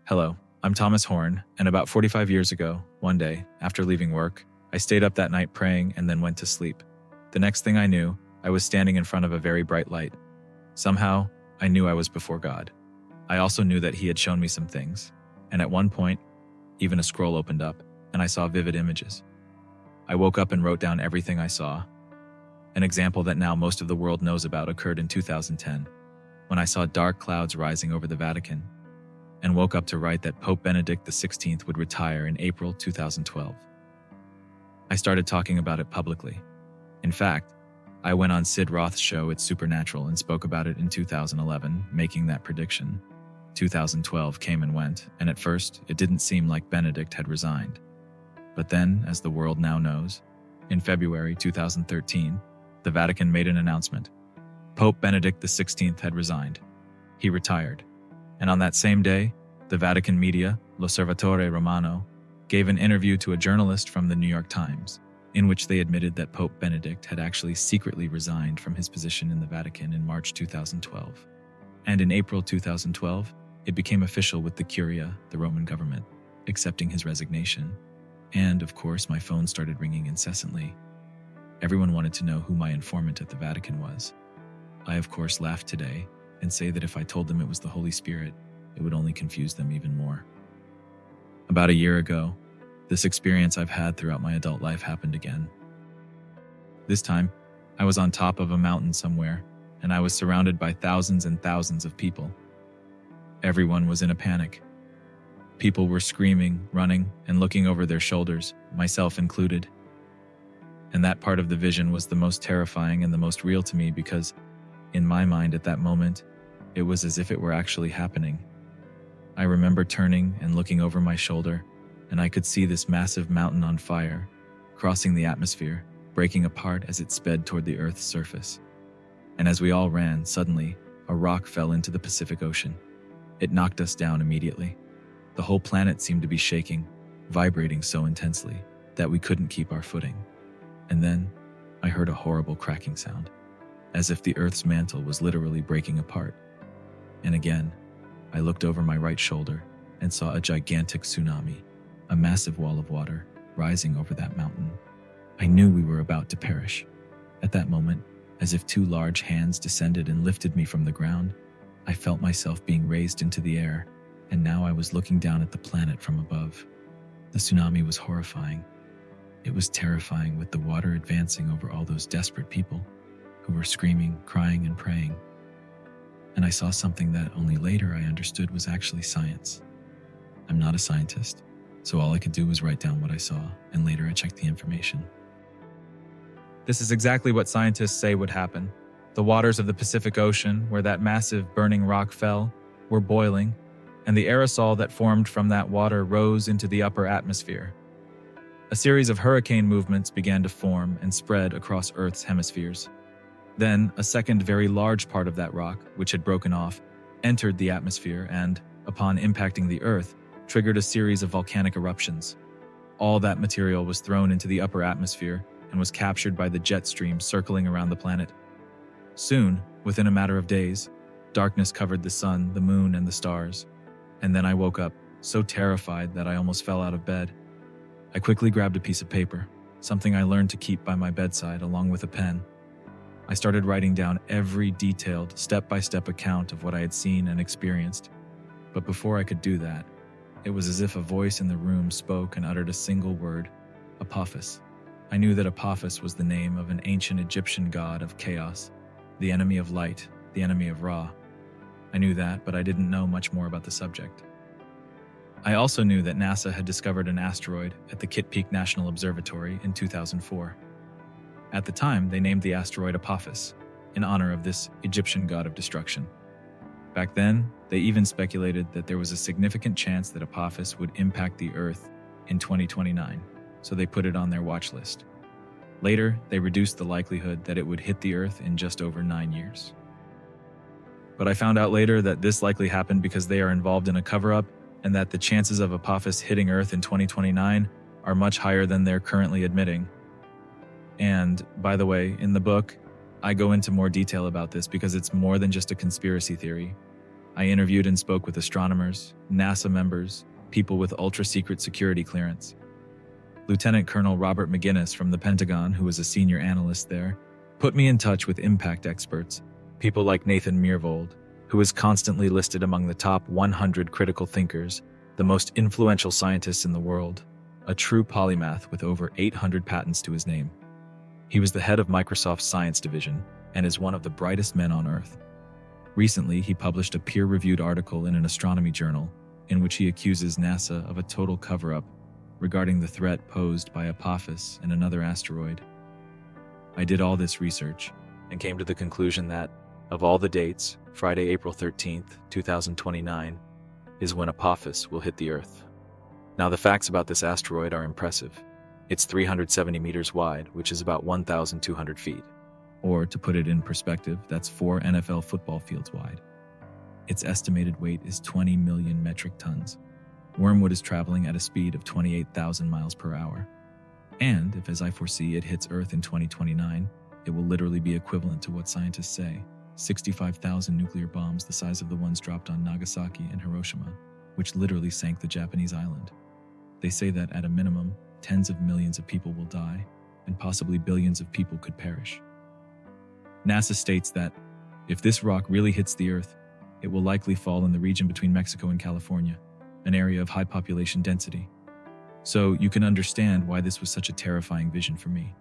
Hello, I'm Thomas Horn, and about 45 years ago, one day, after leaving work, I stayed up that night praying and then went to sleep. The next thing I knew, I was standing in front of a very bright light. Somehow, I knew I was before God. I also knew that He had shown me some things, and at one point, even a scroll opened up, and I saw vivid images. I woke up and wrote down everything I saw. An example that now most of the world knows about occurred in 2010, when I saw dark clouds rising over the Vatican, and woke up to write that Pope Benedict XVI would retire in April 2012. I started talking about it publicly. In fact, I went on Sid Roth's show It's Supernatural and spoke about it in 2011, making that prediction. 2012 came and went, and at first, it didn't seem like Benedict had resigned. But then, as the world now knows, in February 2013, the Vatican made an announcement. Pope Benedict XVI had resigned. He retired. And on that same day, the Vatican media, L'Osservatore Romano, gave an interview to a journalist from the New York Times, in which they admitted that Pope Benedict had actually secretly resigned from his position in the Vatican in March 2012. And in April 2012, it became official with the Curia, the Roman government, accepting his resignation. And, of course, my phone started ringing incessantly. Everyone wanted to know who my informant at the Vatican was. I, of course, laughed today and say that if I told them it was the Holy Spirit, it would only confuse them even more. About a year ago, this experience I've had throughout my adult life happened again. This time, I was on top of a mountain somewhere, and I was surrounded by thousands and thousands of people. Everyone was in a panic. People were screaming, running, and looking over their shoulders, myself included. And that part of the vision was the most terrifying and the most real to me because, in my mind at that moment, it was as if it were actually happening. I remember turning and looking over my shoulder, and I could see this massive mountain on fire, crossing the atmosphere, breaking apart as it sped toward the Earth's surface. And as we all ran, suddenly, a rock fell into the Pacific Ocean. It knocked us down immediately. The whole planet seemed to be shaking, vibrating so intensely that we couldn't keep our footing. And then, I heard a horrible cracking sound, as if the Earth's mantle was literally breaking apart. And again, I looked over my right shoulder and saw a gigantic tsunami, a massive wall of water, rising over that mountain. I knew we were about to perish. At that moment, as if two large hands descended and lifted me from the ground, I felt myself being raised into the air, and now I was looking down at the planet from above. The tsunami was horrifying. It was terrifying, with the water advancing over all those desperate people who were screaming, crying, and praying. And I saw something that only later I understood was actually science. I'm not a scientist, so all I could do was write down what I saw, and later I checked the information. This is exactly what scientists say would happen. The waters of the Pacific Ocean, where that massive burning rock fell, were boiling, and the aerosol that formed from that water rose into the upper atmosphere. A series of hurricane movements began to form and spread across Earth's hemispheres. Then, a second very large part of that rock, which had broken off, entered the atmosphere and, upon impacting the Earth, triggered a series of volcanic eruptions. All that material was thrown into the upper atmosphere and was captured by the jet stream circling around the planet. Soon, within a matter of days, darkness covered the sun, the moon, and the stars. And then I woke up, so terrified that I almost fell out of bed. I quickly grabbed a piece of paper, something I learned to keep by my bedside along with a pen. I started writing down every detailed, step-by-step account of what I had seen and experienced. But before I could do that, it was as if a voice in the room spoke and uttered a single word, Apophis. I knew that Apophis was the name of an ancient Egyptian god of chaos, the enemy of light, the enemy of Ra. I knew that, but I didn't know much more about the subject. I also knew that NASA had discovered an asteroid at the Kitt Peak National Observatory in 2004. At the time, they named the asteroid Apophis, in honor of this Egyptian god of destruction. Back then, they even speculated that there was a significant chance that Apophis would impact the Earth in 2029, so they put it on their watch list. Later, they reduced the likelihood that it would hit the Earth in just over 9 years. But I found out later that this likely happened because they are involved in a cover-up and that the chances of Apophis hitting Earth in 2029 are much higher than they're currently admitting. And, by the way, in the book, I go into more detail about this because it's more than just a conspiracy theory. I interviewed and spoke with astronomers, NASA members, people with ultra-secret security clearance. Lieutenant Colonel Robert McGinnis from the Pentagon, who was a senior analyst there, put me in touch with impact experts, people like Nathan Myhrvold, who is constantly listed among the top 100 critical thinkers, the most influential scientists in the world, a true polymath with over 800 patents to his name. He was the head of Microsoft's science division and is one of the brightest men on Earth. Recently, he published a peer-reviewed article in an astronomy journal in which he accuses NASA of a total cover-up regarding the threat posed by Apophis and another asteroid. I did all this research and came to the conclusion that, of all the dates, Friday, April 13th, 2029, is when Apophis will hit the Earth. Now, the facts about this asteroid are impressive. It's 370 meters wide, which is about 1,200 feet. Or, to put it in perspective, that's 4 NFL football fields wide. Its estimated weight is 20 million metric tons. Wormwood is traveling at a speed of 28,000 miles per hour. And, if as I foresee it hits Earth in 2029, it will literally be equivalent to what scientists say, 65,000 nuclear bombs the size of the ones dropped on Nagasaki and Hiroshima, which literally sank the Japanese island. They say that, at a minimum, tens of millions of people will die, and possibly billions of people could perish. NASA states that, if this rock really hits the Earth, it will likely fall in the region between Mexico and California, an area of high population density. So you can understand why this was such a terrifying vision for me.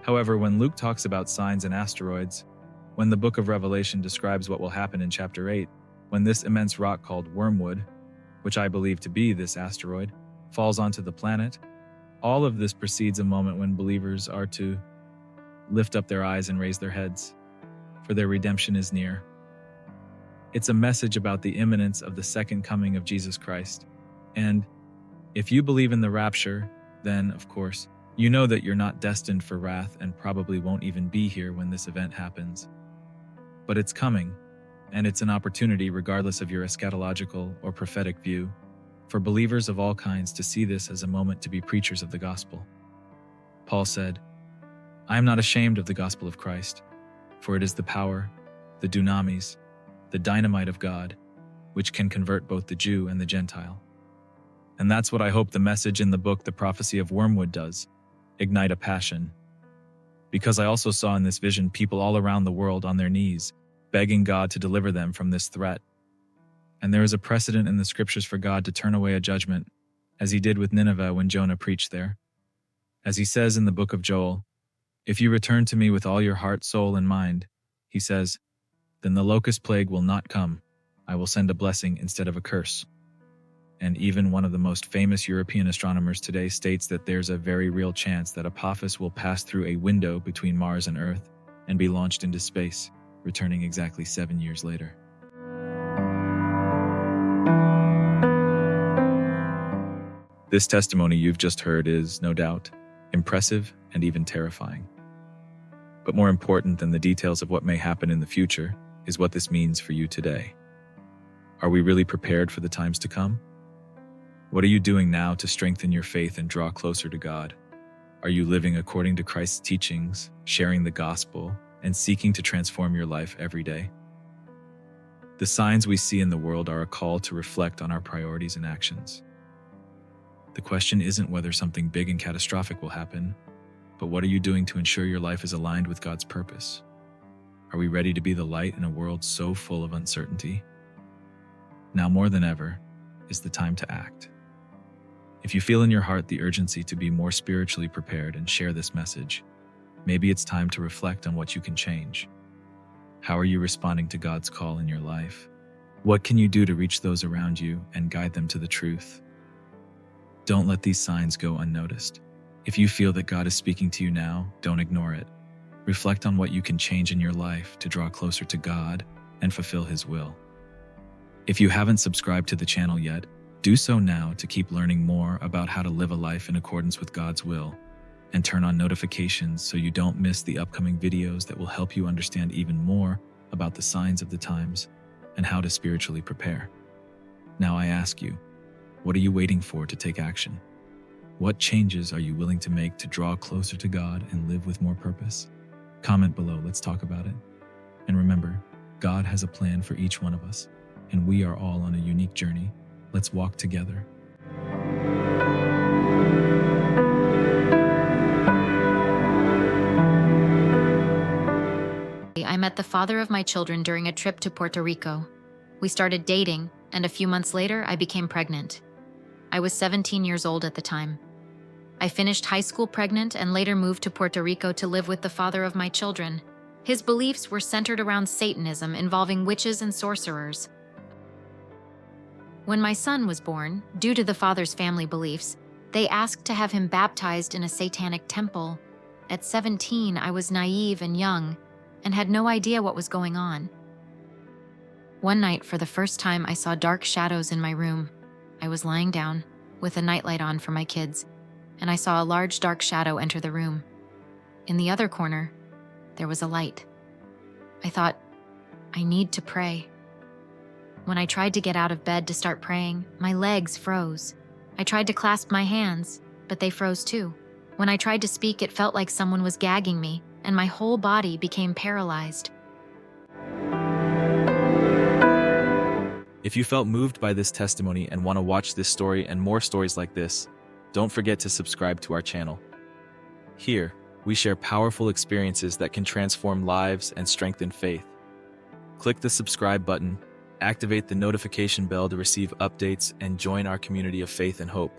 However, when Luke talks about signs and asteroids, when the book of Revelation describes what will happen in chapter 8, when this immense rock called Wormwood, which I believe to be this asteroid, falls onto the planet, all of this precedes a moment when believers are to lift up their eyes and raise their heads, for their redemption is near. It's a message about the imminence of the second coming of Jesus Christ. And if you believe in the rapture, then, of course, you know that you're not destined for wrath and probably won't even be here when this event happens. But it's coming, and it's an opportunity, regardless of your eschatological or prophetic view, for believers of all kinds to see this as a moment to be preachers of the gospel. Paul said, "I am not ashamed of the gospel of Christ, for it is the power, the dunamis, the dynamite of God, which can convert both the Jew and the Gentile." And that's what I hope the message in the book The Prophecy of Wormwood does, ignite a passion. Because I also saw in this vision people all around the world on their knees, begging God to deliver them from this threat. And there is a precedent in the scriptures for God to turn away a judgment, as he did with Nineveh when Jonah preached there. As he says in the book of Joel, "If you return to me with all your heart, soul, and mind," he says, "then the locust plague will not come. I will send a blessing instead of a curse." And even one of the most famous European astronomers today states that there's a very real chance that Apophis will pass through a window between Mars and Earth and be launched into space, returning exactly 7 years later. This testimony you've just heard is, no doubt, impressive and even terrifying. But more important than the details of what may happen in the future is what this means for you today. Are we really prepared for the times to come? What are you doing now to strengthen your faith and draw closer to God? Are you living according to Christ's teachings, sharing the gospel, and seeking to transform your life every day? The signs we see in the world are a call to reflect on our priorities and actions. The question isn't whether something big and catastrophic will happen, but what are you doing to ensure your life is aligned with God's purpose? Are we ready to be the light in a world so full of uncertainty? Now more than ever is the time to act. If you feel in your heart the urgency to be more spiritually prepared and share this message, maybe it's time to reflect on what you can change. How are you responding to God's call in your life? What can you do to reach those around you and guide them to the truth? Don't let these signs go unnoticed. If you feel that God is speaking to you now, don't ignore it. Reflect on what you can change in your life to draw closer to God and fulfill His will. If you haven't subscribed to the channel yet, do so now to keep learning more about how to live a life in accordance with God's will, and turn on notifications so you don't miss the upcoming videos that will help you understand even more about the signs of the times and how to spiritually prepare. Now I ask you, what are you waiting for to take action? What changes are you willing to make to draw closer to God and live with more purpose? Comment below, let's talk about it. And remember, God has a plan for each one of us, and we are all on a unique journey. Let's walk together. I met the father of my children during a trip to Puerto Rico. We started dating, and a few months later, I became pregnant. I was 17 years old at the time. I finished high school pregnant and later moved to Puerto Rico to live with the father of my children. His beliefs were centered around Satanism involving witches and sorcerers. When my son was born, due to the father's family beliefs, they asked to have him baptized in a satanic temple. At 17, I was naive and young and had no idea what was going on. One night, for the first time, I saw dark shadows in my room. I was lying down with a nightlight on for my kids, and I saw a large dark shadow enter the room. In the other corner, there was a light. I thought, I need to pray. When I tried to get out of bed to start praying, my legs froze. I tried to clasp my hands, but they froze too. When I tried to speak, it felt like someone was gagging me, and my whole body became paralyzed. If you felt moved by this testimony and want to watch this story and more stories like this, don't forget to subscribe to our channel. Here, we share powerful experiences that can transform lives and strengthen faith. Click the subscribe button, activate the notification bell to receive updates, and join our community of faith and hope.